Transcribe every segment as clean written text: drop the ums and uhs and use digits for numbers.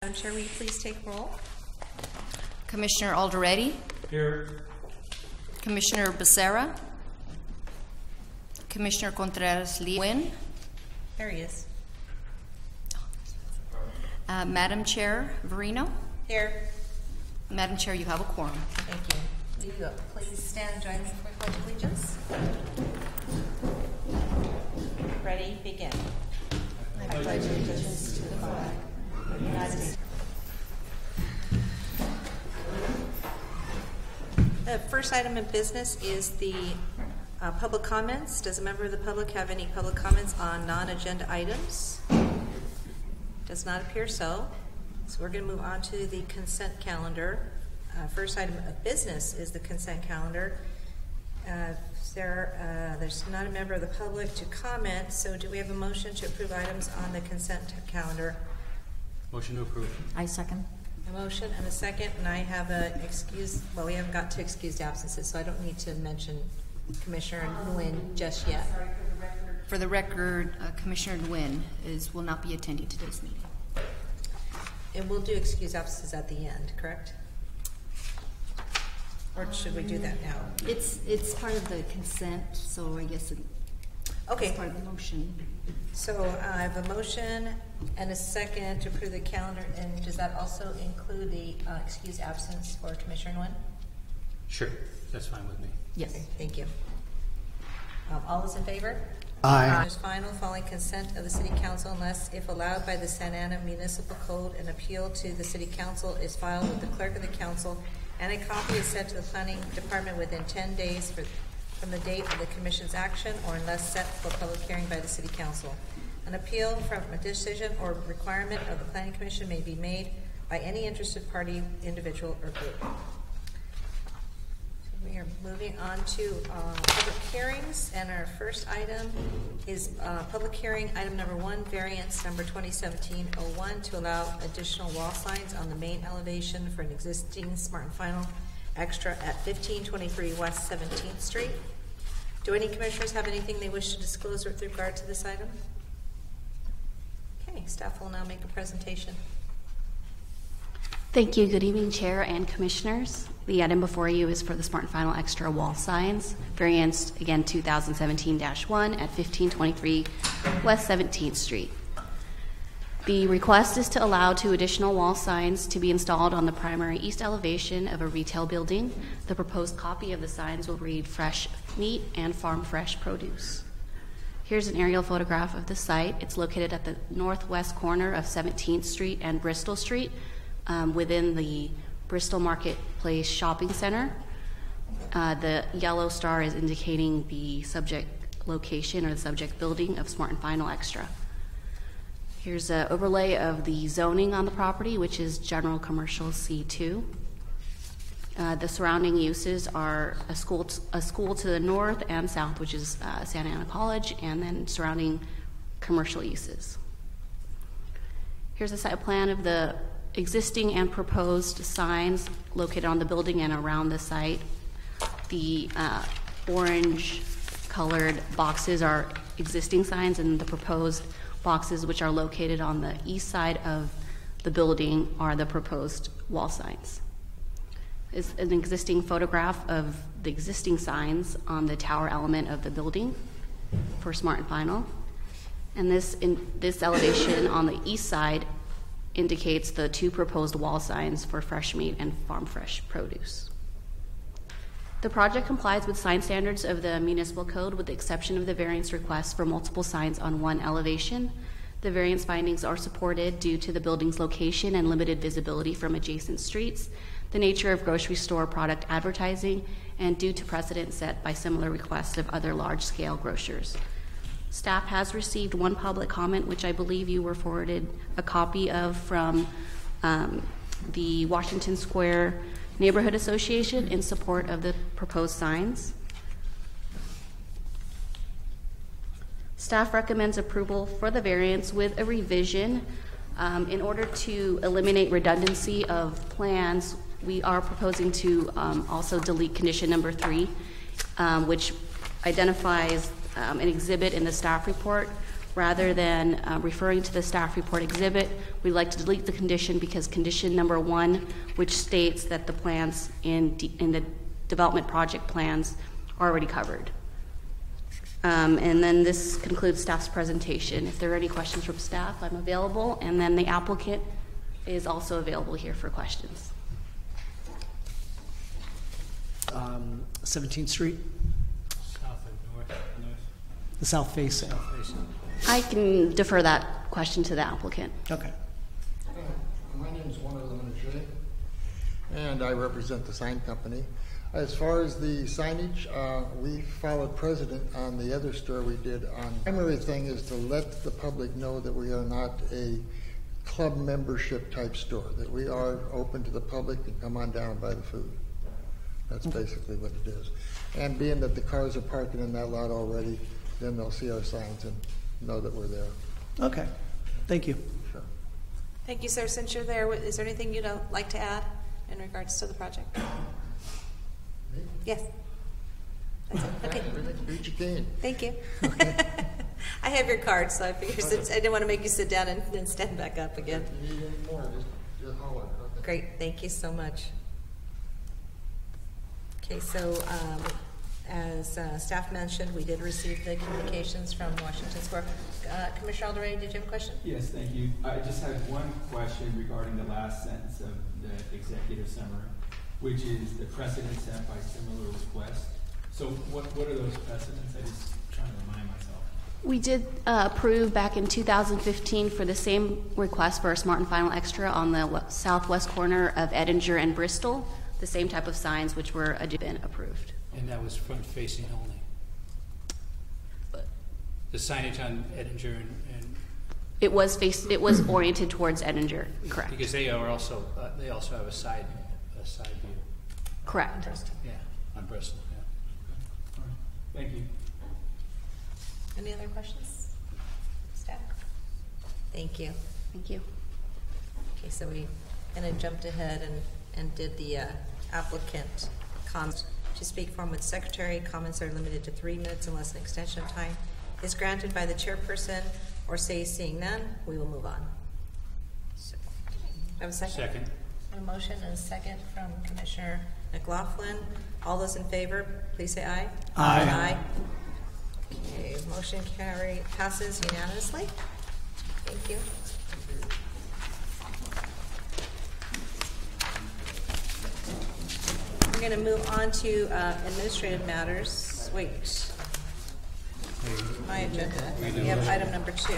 Madam Chair, will you please take roll? Commissioner Alderete. Here. Commissioner Becerra. Commissioner Contreras-Leeuwen. There he is. Madam Chair Verino. Here. Madam Chair, you have a quorum. Thank you. Will you please stand and join me for Pledge of Allegiance? Ready, begin. I pledge allegiance to the flag of the United States. The first item of business is the public comments. Does a member of the public have any public comments on non-agenda items? Does not appear so. So we're going to move on to the consent calendar. First item of business is the consent calendar. There's not a member of the public to comment, so do we have a motion to approve items on the consent calendar? Motion to approve. I second. A motion and a second, and I have a excuse. Well, we haven't got to excused absences, so I don't need to mention Commissioner Nguyen just yet. For the record, Commissioner Nguyen will not be attending today's meeting. And we'll do excused absences at the end, correct? Or should we do that now? It's part of the consent, so I guess it's part of the motion. So I have a motion and a second to approve the calendar, and does that also include the excused absence for Commissioner Nguyen? Sure, that's fine with me. Yes. Okay, thank you. All those in favor? Aye. There's final following consent of the City Council unless, if allowed by the Santa Ana Municipal Code, an appeal to the City Council is filed with the Clerk of the Council, and a copy is sent to the Planning Department within 10 days from the date of the Commission's action, or unless set for public hearing by the City Council. An appeal from a decision or requirement of the Planning Commission may be made by any interested party, individual, or group. We are moving on to public hearings, and our first item is public hearing item number 1, variance number 2017-01 to allow additional wall signs on the main elevation for an existing Smart and Final Extra at 1523 West 17th Street. Do any commissioners have anything they wish to disclose with regard to this item? Okay, staff will now make a presentation. Thank you. Good evening, Chair and Commissioners. The item before you is for the Smart and Final Extra wall signs, variance again 2017-1 at 1523 West 17th Street. The request is to allow 2 additional wall signs to be installed on the primary east elevation of a retail building. The proposed copy of the signs will read Fresh Meat and Farm Fresh Produce. Here's an aerial photograph of the site. It's located at the northwest corner of 17th Street and Bristol Street, within the Bristol Marketplace Shopping Center. The yellow star is indicating the subject location or the subject building of Smart and Final Extra. Here's an overlay of the zoning on the property, which is General Commercial C2. The surrounding uses are a school to the north and south, which is Santa Ana College, and then surrounding commercial uses. Here's a site plan of the existing and proposed signs located on the building and around the site. The orange colored boxes are existing signs, and the proposed boxes, which are located on the east side of the building, are the proposed wall signs. Is an existing photograph of the existing signs on the tower element of the building for Smart and Final. And this elevation on the east side indicates the 2 proposed wall signs for Fresh Meat and Farm Fresh Produce. The project complies with sign standards of the Municipal Code with the exception of the variance request for multiple signs on 1 elevation. The variance findings are supported due to the building's location and limited visibility from adjacent streets, the nature of grocery store product advertising, and due to precedent set by similar requests of other large-scale grocers. Staff has received 1 public comment, which I believe you were forwarded a copy of from the Washington Square Neighborhood Association in support of the proposed signs. Staff recommends approval for the variance with a revision. In order to eliminate redundancy of plans, we are proposing to also delete condition number 3, which identifies an exhibit in the staff report Rather than referring to the staff report exhibit, we'd like to delete the condition because condition number 1, which states that the plans in the development project plans are already covered. And then this concludes staff's presentation. If there are any questions from staff, I'm available, and then the applicant is also available here for questions. 17th Street, South and north. the south facing. I can defer that question to the applicant. Okay. My name is Juan Lemonade, and I represent the sign company. As far as the signage, we followed precedent on the other store we did on. The primary thing is to let the public know that we are not a club membership type store, that we are open to the public to come on down and buy the food. That's basically what it is. And being that the cars are parking in that lot already, then they'll see our signs and know that we're there. Okay. Thank you. Sure. Thank you, sir. Since you're there, is there anything you'd like to add in regards to the project? Yes. That's it. Okay. Reach your cane. Thank you. I have your card, so I figured I didn't want to make you sit down and then stand back up again. If you need any more, just holler. Okay. Great. Thank you so much. Okay, so as staff mentioned, we did receive the communications from Washington Square. Commissioner Alderete, did you have a question? Yes, thank you. I just had one question regarding the last sentence of the executive summary, which is the precedent set by similar requests. So what are those precedents? I just trying to remind myself. We did approve back in 2015 for the same request for a Smart and Final Extra on the southwest corner of Edinger and Bristol, the same type of signs which were been approved. And that was front facing only. The signage on Edinger and It was oriented towards Edinger, correct? because they also have a side view. Correct. Yeah, on Bristol. Yeah. All right. Thank you. Any other questions? Staff? Thank you. Thank you. Okay, so we kind of jumped ahead and did the applicant comments. To speak form with secretary, comments are limited to 3 minutes unless an extension of time is granted by the chairperson or say seeing none, we will move on. So, have a second? Second. A motion and a second from Commissioner McLaughlin. All those in favor, please say aye. Aye. Okay, motion passes unanimously. Thank you. We're going to move on to administrative matters. Wait. My agenda. We have item number 2.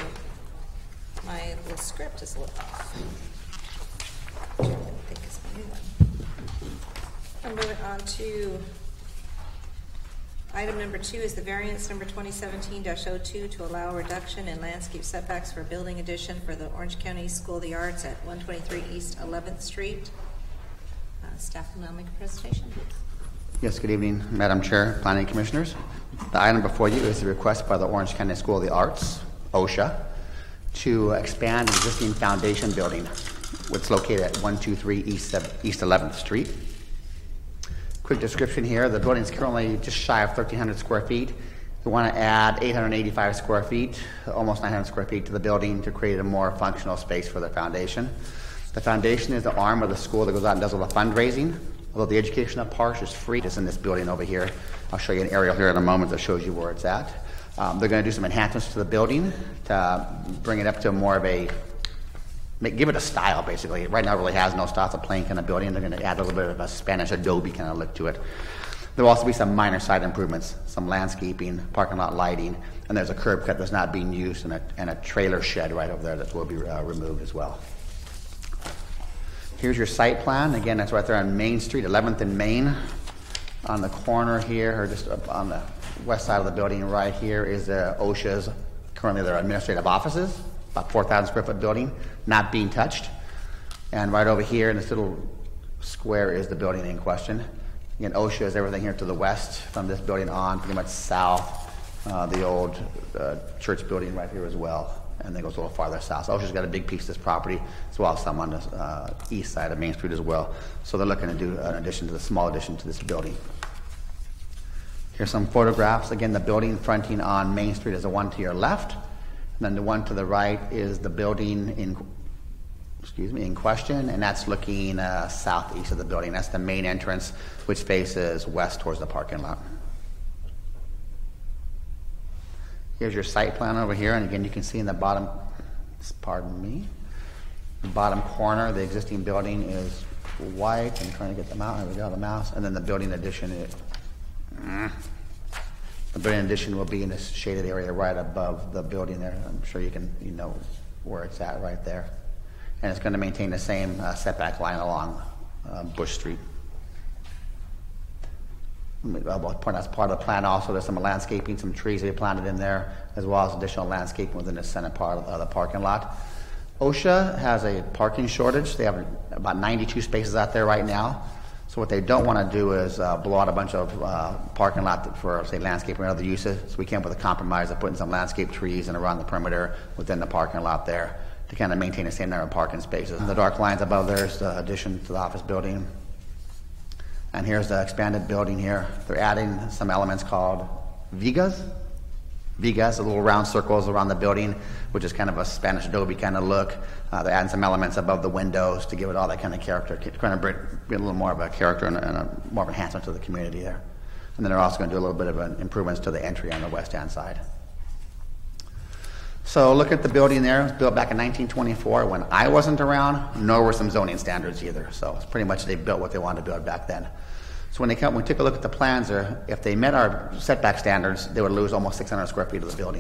My little script is a little off. Which I think is my new one. I'm moving on to item number 2 is the variance number 2017-02 to allow a reduction in landscape setbacks for a building addition for the Orange County School of the Arts at 123 East 11th Street. Staff will now make a presentation. Yes, good evening, Madam Chair, Planning Commissioners. The item before you is the request by the Orange County School of the Arts, OSHA, to expand an existing foundation building, which is located at 123 East 11th Street. Quick description here, the building is currently just shy of 1,300 square feet. We want to add 885 square feet, almost 900 square feet to the building to create a more functional space for the foundation. The foundation is the arm of the school that goes out and does all the fundraising. Although the educational part is free, it's in this building over here. I'll show you an aerial here in a moment that shows you where it's at. They're going to do some enhancements to the building to bring it up to more of a, give it a style basically. Right now it really has no style, it's a plain kind of building. They're going to add a little bit of a Spanish adobe kind of look to it. There will also be some minor side improvements, some landscaping, parking lot lighting, and there's a curb cut that's not being used and a trailer shed right over there that will be removed as well. Here's your site plan. Again, that's right there on Main Street, 11th and Main. On the corner here, or just up on the west side of the building right here is OSHA's, currently their administrative offices, about 4,000 square foot building, not being touched. And right over here in this little square is the building in question. Again, OSHA is everything here to the west from this building on, pretty much south, the old church building right here as well. And then goes a little farther south. So OSHA's got a big piece of this property, as well as some on the east side of Main Street as well. So they're looking to do a small addition to this building. Here's some photographs. Again, the building fronting on Main Street is the one to your left. Then the one to the right is the building in question, and that's looking southeast of the building. That's the main entrance, which faces west towards the parking lot. Here's your site plan over here, and again, you can see in the bottom, the bottom corner, the existing building is white. I'm trying to get them out. There we go, the mouse. And then the building addition will be in this shaded area right above the building there. I'm sure you know where it's at right there. And it's going to maintain the same setback line along Bush Street. That's part of the plan also. There's some landscaping, some trees they planted in there, as well as additional landscaping within the center part of the parking lot. OSHA has a parking shortage. They have about 92 spaces out there right now. So what they don't want to do is blow out a bunch of parking lot for, say, landscaping or other uses. So we came up with a compromise of putting some landscape trees and around the perimeter within the parking lot there to kind of maintain the same number of parking spaces. The dark lines above there is the addition to the office building. And here's the expanded building here. They're adding some elements called vigas. Vigas, the little round circles around the building, which is kind of a Spanish adobe kind of look. They're adding some elements above the windows to give it all that kind of character, kind of bring a little more of a character and more of an enhancement to the community there. And then they're also going to do a little bit of improvements to the entry on the west-hand side. So look at the building there. It was built back in 1924 when I wasn't around, nor were some zoning standards either. So it's pretty much they built what they wanted to build back then. So when we took a look at the plans there, if they met our setback standards, they would lose almost 600 square feet of the building.